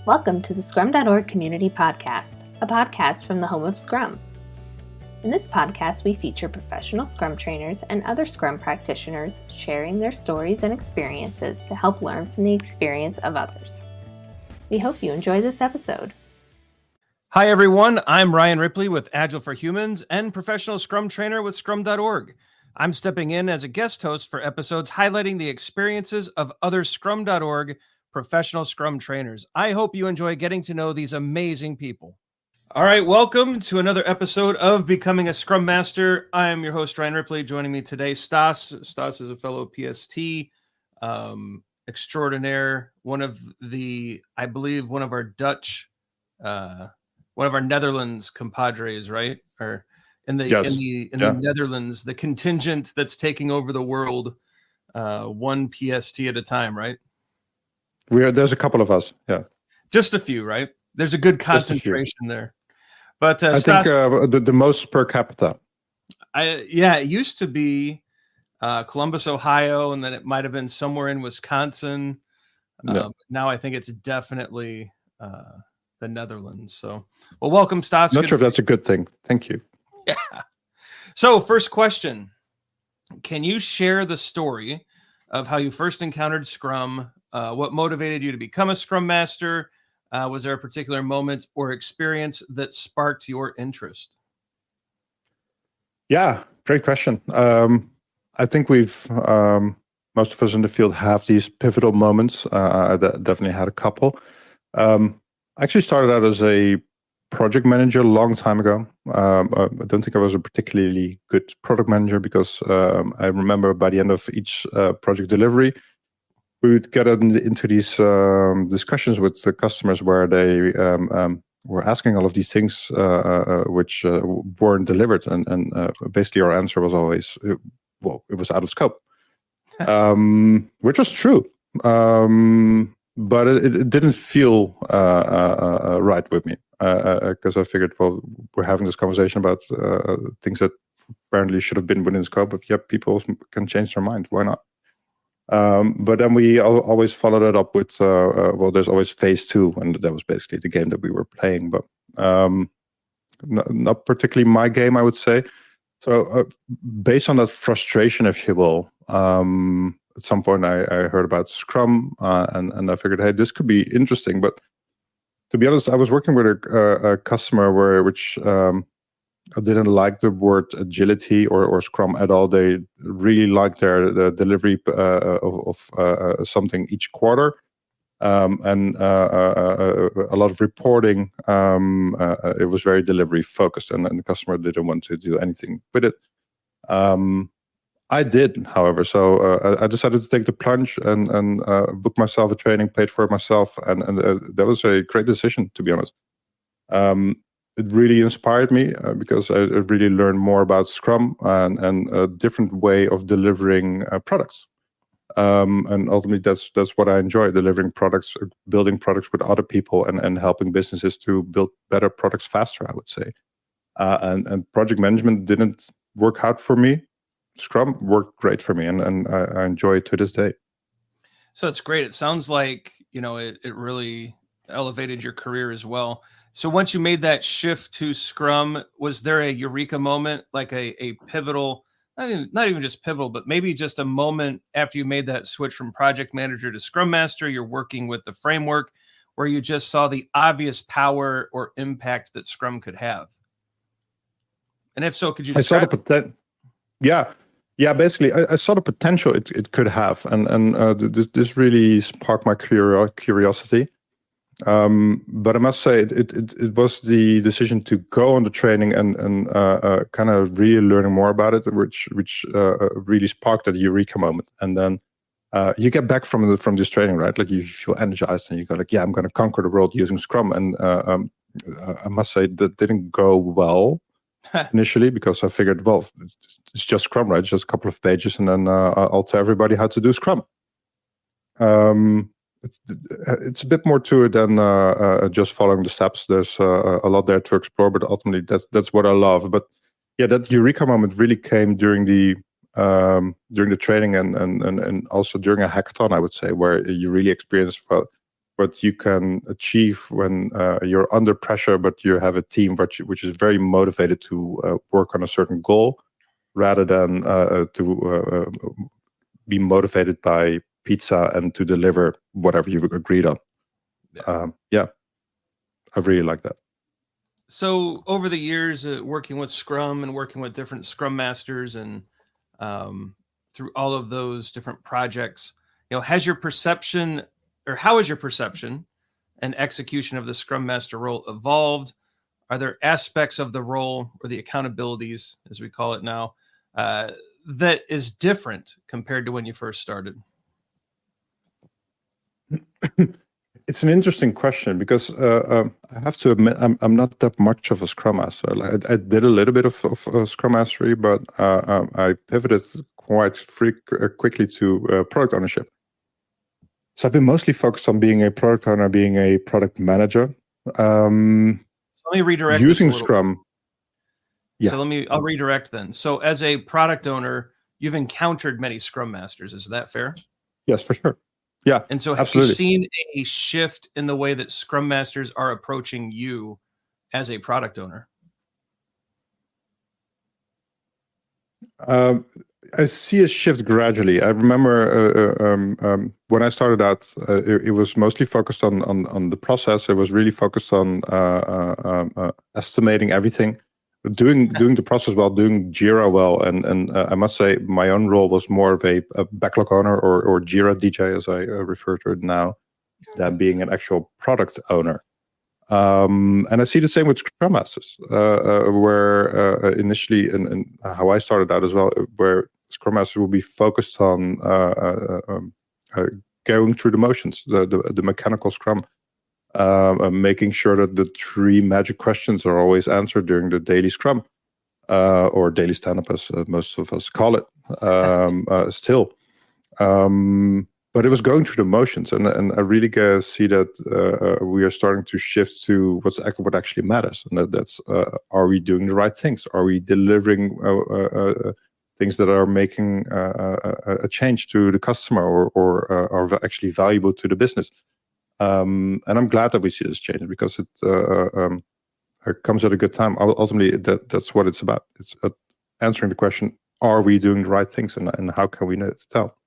Welcome to the Scrum.org Community Podcast, a podcast from the home of Scrum. In this podcast, we feature professional Scrum trainers and other Scrum practitioners sharing their stories and experiences to help learn from the experience of others. We hope you enjoy this episode. Hi, everyone. I'm Ryan Ripley with Agile for Humans and professional Scrum trainer with Scrum.org. I'm stepping in as a guest host for episodes highlighting the experiences of other Scrum.org professional Scrum trainers. I hope you enjoy getting to know these amazing people. All right, welcome to another episode of Becoming a Scrum Master. I am your host, Ryan Ripley. Joining me today, Stas. Stas is a fellow PST extraordinaire, one of our Dutch, one of our Netherlands compadres, right? Or in the Netherlands, the contingent that's taking over the world, one PST at a time, right? There's a couple of us, yeah. Just a few, right? There's a good concentration there. But I Stas, think the most per capita. It used to be Columbus, Ohio, and then it might have been somewhere in Wisconsin. Now I think it's definitely the Netherlands. So, well, welcome, Stas. Not sure if that's a good thing. Thank you. Yeah. So, first question: can you share the story of how you first encountered Scrum? What motivated you to become a Scrum Master? Was there a particular moment or experience that sparked your interest? Yeah, great question. I think we've most of us in the field have these pivotal moments. I definitely had a couple. I actually started out as a project manager a long time ago. I don't think I was a particularly good product manager because I remember by the end of each project delivery, we would get into these discussions with the customers where they were asking all of these things which weren't delivered. And basically our answer was always, it was out of scope, which was true. But it didn't feel right with me because I figured, well, we're having this conversation about things that apparently should have been within scope, but yeah, people can change their mind. Why not? But then we always followed it up with, there's always phase 2, and that was basically the game that we were playing, but not particularly my game, I would say. So based on that frustration, if you will, at some point I heard about Scrum, and I figured, hey, this could be interesting. But to be honest, I was working with a customer which I didn't like the word agility or Scrum at all. They really liked the delivery of something each quarter, and a lot of reporting. It was very delivery focused, and the customer didn't want to do anything with it. I did, however, so I decided to take the plunge and book myself a training, paid for it myself, and that was a great decision, to be honest. It really inspired me because I really learned more about Scrum and a different way of delivering products. And ultimately, that's what I enjoy: delivering products, building products with other people, and helping businesses to build better products faster, I would say. And project management didn't work out for me. Scrum worked great for me, and I enjoy it to this day. So it's great. It sounds like, it really elevated your career as well. So once you made that shift to Scrum, was there a eureka moment, like a pivotal, not even just pivotal, but maybe just a moment after you made that switch from project manager to Scrum Master, you're working with the framework, where you just saw the obvious power or impact that Scrum could have? And if so, could you describe? I saw the potential. Yeah. Basically, I saw the potential it could have, and this really sparked my curiosity. But I must say, it was the decision to go on the training and kind of really learning more about it, which really sparked that eureka moment. And then you get back from this training, right? Like you feel energized, and you go like, yeah, I'm going to conquer the world using Scrum. And I must say that didn't go well initially, because I figured, well, it's just Scrum, right? It's just a couple of pages, and then I'll tell everybody how to do Scrum. It's a bit more to it than just following the steps. There's a lot there to explore, but ultimately that's what I love. But yeah, that eureka moment really came during the training and also during a hackathon, I would say, where you really experience what you can achieve when you're under pressure, but you have a team which is very motivated to work on a certain goal, rather than to be motivated by pizza and to deliver whatever you've agreed on. I really like that. So over the years, working with Scrum and working with different Scrum Masters and through all of those different projects, has your perception, or how has your perception and execution of the Scrum Master role evolved? Are there aspects of the role, or the accountabilities, as we call it now, that is different compared to when you first started? It's an interesting question, because I have to admit I'm not that much of a Scrum Master. I did a little bit of Scrum Mastery, but I pivoted quite quickly to product ownership. So I've been mostly focused on being a product owner, being a product manager. So let me redirect using Scrum. Yeah. So I'll redirect then. So as a product owner, you've encountered many Scrum Masters. Is that fair? Yes, for sure. Yeah. And so have absolutely. you seen a shift in the way that Scrum Masters are approaching you as a product owner? I see a shift gradually. I remember when I started out, it was mostly focused on the process. It was really focused on estimating everything, doing the process well, doing Jira well, and I must say my own role was more of a backlog owner or Jira DJ, as I refer to it now, than being an actual product owner. And I see the same with Scrum Masters, where initially, and how I started out as well, where Scrum Masters will be focused on going through the motions, the mechanical Scrum, making sure that the 3 magic questions are always answered during the daily Scrum, or daily stand-up, as most of us call it, still. But it was going through the motions, and I really see that we are starting to shift to what actually matters, and that's are we doing the right things? Are we delivering things that are making a change to the customer, or are actually valuable to the business? And I'm glad that we see this change, because it comes at a good time. Ultimately, that's what it's about. It's answering the question: are we doing the right things, and how can we tell?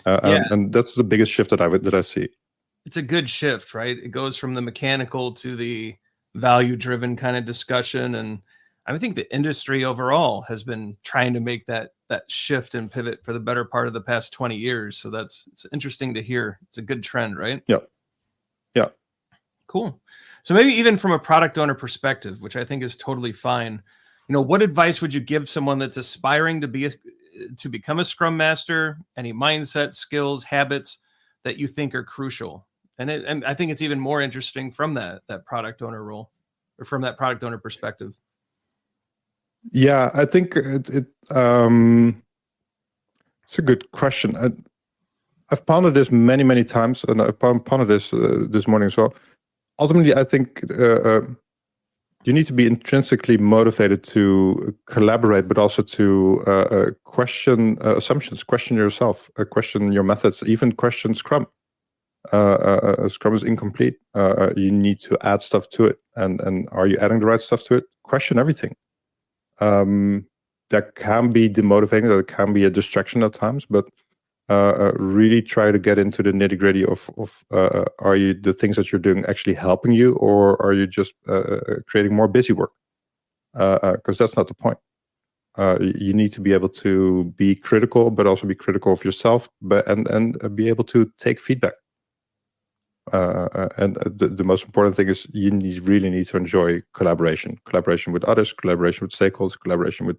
And that's the biggest shift that I see. It's a good shift, right? It goes from the mechanical to the value-driven kind of discussion, and I think the industry overall has been trying to make that shift and pivot for the better part of the past 20 years. So it's interesting to hear. It's a good trend, right? Yeah. Cool. So maybe even from a product owner perspective, which I think is totally fine, what advice would you give someone that's aspiring to become a Scrum Master? Any mindset, skills, habits that you think are crucial? And I think it's even more interesting from that product owner role, or from that product owner perspective. Yeah, I think it's a good question. I've pondered this many times, and I've pondered this this morning as well. Ultimately, I think you need to be intrinsically motivated to collaborate, but also to question assumptions, question yourself, question your methods, even question Scrum. Scrum is incomplete. You need to add stuff to it, and are you adding the right stuff to it? Question everything. That can be demotivating. That can be a distraction at times, but really try to get into the nitty gritty of are you the things that you're doing actually helping you, or are you just creating more busy work? Because that's not the point. You need to be able to be critical, but also be critical of yourself, and be able to take feedback. And the most important thing is you really need to enjoy collaboration with others, collaboration with stakeholders, collaboration with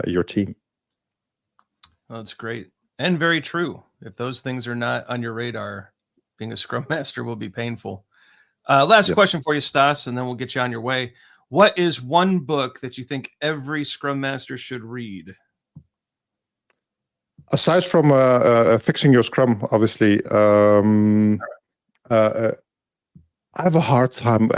your team. Well, that's great. And very true. If those things are not on your radar, being a Scrum Master will be painful. Last question for you, Stas, and then we'll get you on your way. What is one book that you think every Scrum Master should read? Aside from Fixing Your Scrum, obviously, I have a hard time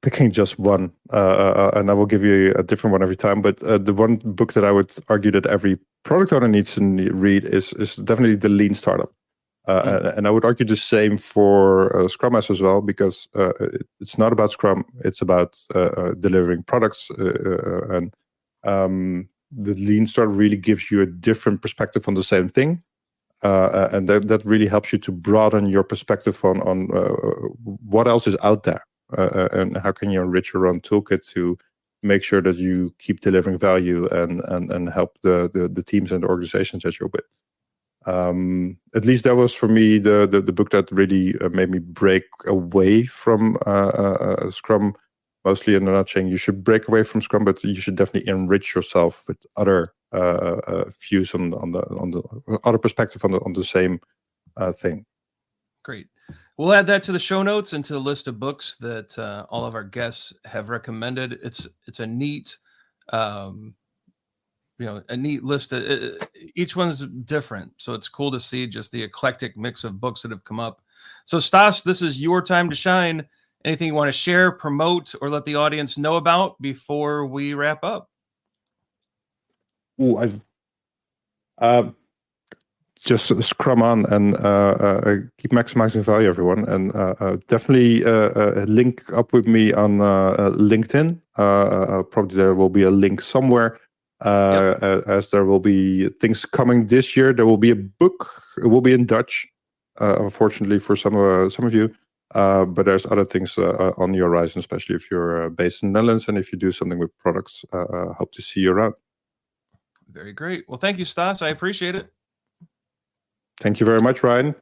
picking just one, and I will give you a different one every time. But the one book that I would argue that every product owner needs to read is definitely The Lean Startup. And I would argue the same for Scrum Master as well, because it's not about Scrum. It's about delivering products. And the Lean Startup really gives you a different perspective on the same thing. And that really helps you to broaden your perspective on what else is out there. And how can you enrich your own toolkit to make sure that you keep delivering value and help the teams and the organizations that you're with. At least that was for me the book that really made me break away from Scrum. Mostly, and I'm not saying you should break away from Scrum, but you should definitely enrich yourself with other views on the other perspective on the same thing. Great. We'll add that to the show notes and to the list of books that all of our guests have recommended. It's a neat, a neat list. Each one's different, so it's cool to see just the eclectic mix of books that have come up. So Stas, this is your time to shine. Anything you want to share, promote, or let the audience know about before we wrap up? Just scrum on and keep maximizing value, everyone. And definitely link up with me on LinkedIn. Probably there will be a link somewhere. As there will be things coming this year. There will be a book. It will be in Dutch, unfortunately for some of you. But there's other things on the horizon, especially if you're based in the Netherlands and if you do something with products. Hope to see you around. Very great. Well, thank you, Stas. I appreciate it. Thank you very much, Ryan.